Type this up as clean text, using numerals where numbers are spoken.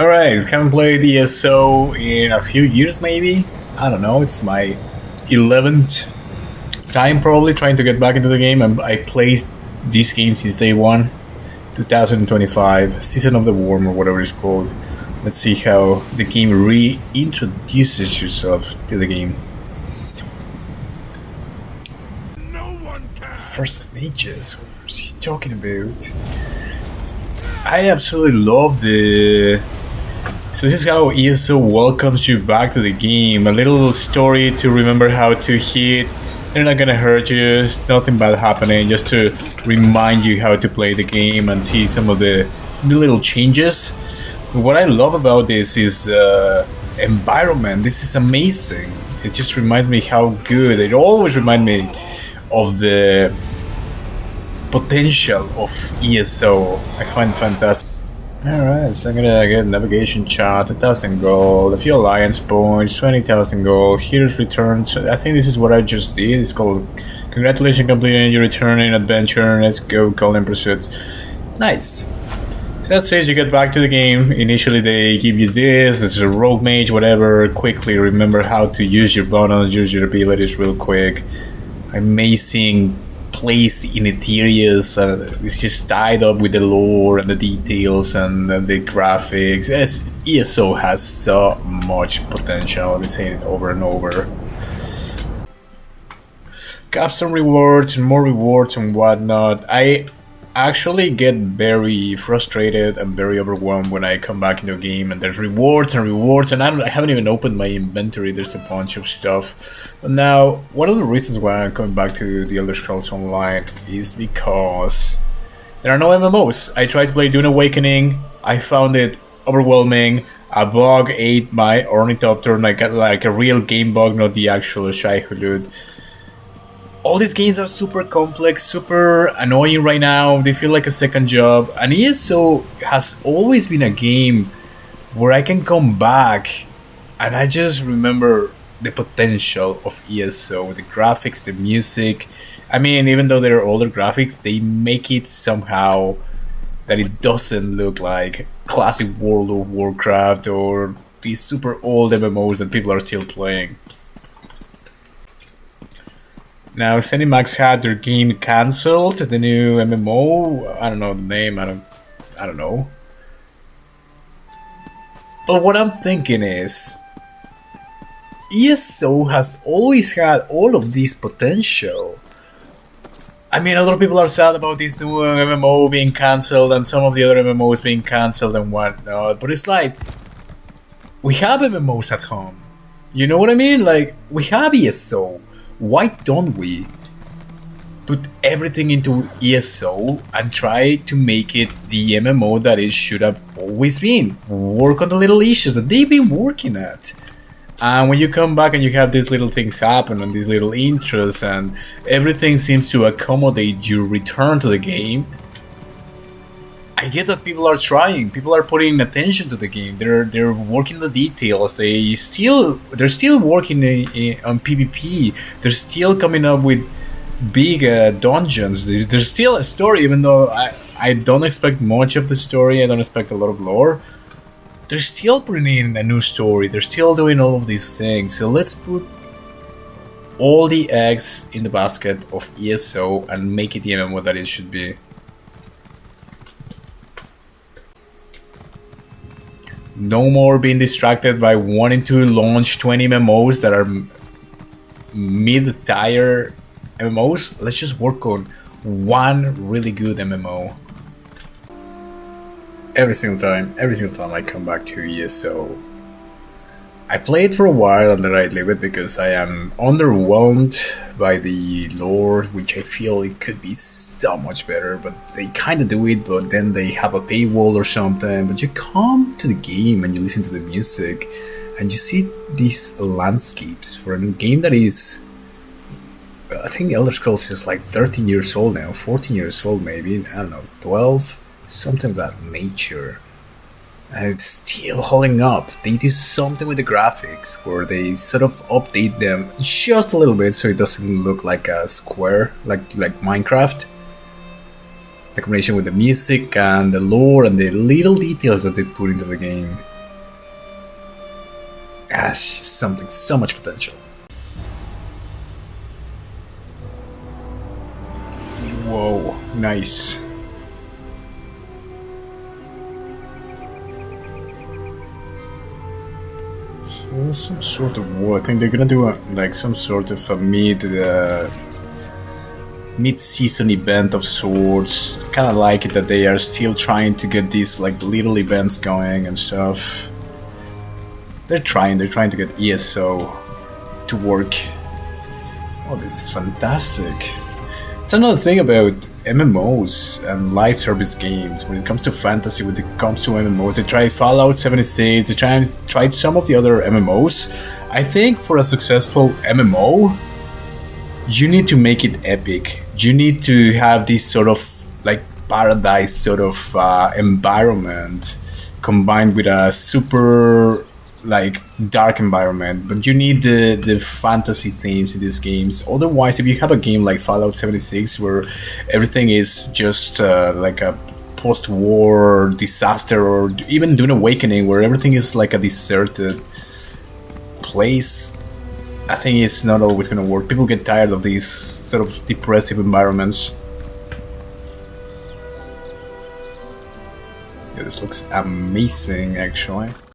Alright, haven't played ESO in a few years maybe. I don't know, it's my 11th time probably trying to get back into the game. I played this game since day one, 2025, Season of the Worm or whatever it's called. Let's see how the game reintroduces yourself to the game. First mages, what's he talking about? I absolutely love the... So this is how ESO welcomes you back to the game. A little story to remember how to hit. They're not gonna hurt you, there's nothing bad happening, just to remind you how to play the game and see some of the little changes. What I love about this is environment. This is amazing. It just reminds me how good. It always reminds me of the potential of ESO. I find it fantastic. Alright, so I'm gonna get navigation chart, 1,000 gold, a few alliance points, 20,000 gold, hero's return. So I think this is what I just did. It's called congratulations completing your returning adventure. Let's go, Golden Pursuit. Nice. So that says you get back to the game. Initially they give you this is a rogue mage, whatever. Quickly remember how to use your bonus, use your abilities real quick. Amazing place in Ethereus, it's just tied up with the lore and the details and the graphics. ESO has so much potential. I've been saying it over and over. Got some rewards and more rewards and whatnot. I actually get very frustrated and very overwhelmed when I come back into a game and there's rewards and rewards, and I haven't even opened my inventory. There's a bunch of stuff. But now, one of the reasons why I'm coming back to the Elder Scrolls Online is because there are no MMOs. I tried to play Dune Awakening. I found it overwhelming. A bug ate my ornithopter, like a real game bug, not the actual Shai Hulud. All these games are super complex, super annoying right now. They feel like a second job. And ESO has always been a game where I can come back and I just remember the potential of ESO. The graphics, the music. I mean, even though they're older graphics, they make it somehow that it doesn't look like classic World of Warcraft or these super old MMOs that people are still playing. Now, ZeniMax had their game cancelled, the new MMO. I don't know the name, I don't know. But what I'm thinking is, ESO has always had all of this potential. I mean, a lot of people are sad about this new MMO being cancelled and some of the other MMOs being cancelled and whatnot, but it's like, we have MMOs at home. You know what I mean? Like, we have ESO. Why don't we put everything into ESO and try to make it the MMO that it should have always been? Work on the little issues that they've been working at. And when you come back and you have these little things happen and these little intros and everything seems to accommodate your return to the game, I get that people are trying, people are putting attention to the game, they're working the details, they're still working on PvP, they're still coming up with big dungeons, there's still a story, even though I don't expect much of the story, I don't expect a lot of lore. They're still putting in a new story, they're still doing all of these things, so let's put all the eggs in the basket of ESO and make it the MMO that it should be. No more being distracted by wanting to launch 20 MMOs that are mid-tier MMOs. Let's just work on one really good MMO. Every single time I come back to ESO, I play it for a while and then I leave it because I am underwhelmed by the lore, which I feel it could be so much better, but they kind of do it, but then they have a paywall or something. But you come to the game and you listen to the music and you see these landscapes for a game that is, I think Elder Scrolls is like 13 years old now, 14 years old maybe, I don't know, 12, something of that nature. And it's still holding up. They do something with the graphics where they sort of update them just a little bit so it doesn't look like a square, like Minecraft. the combination with the music and the lore and the little details that they put into the game. Gosh, something, so much potential. Whoa, nice. So some sort of war. I think they're gonna do like some sort of a mid-season event of sorts. Kind of like it that they are still trying to get these like little events going and stuff. They're trying to get ESO to work. Oh, this is fantastic. It's another thing about MMOs and live service games. When it comes to fantasy, when it comes to MMOs, they tried Fallout 76, they tried some of the other MMOs. I think for a successful MMO, you need to make it epic. You need to have this sort of like paradise sort of environment combined with a super like dark environment, but you need the fantasy themes in these games. Otherwise, if you have a game like Fallout 76 where everything is just like a post-war disaster, or even Dune Awakening where everything is like a deserted place, I think it's not always gonna work. People get tired of these sort of depressive environments. Yeah, this looks amazing actually.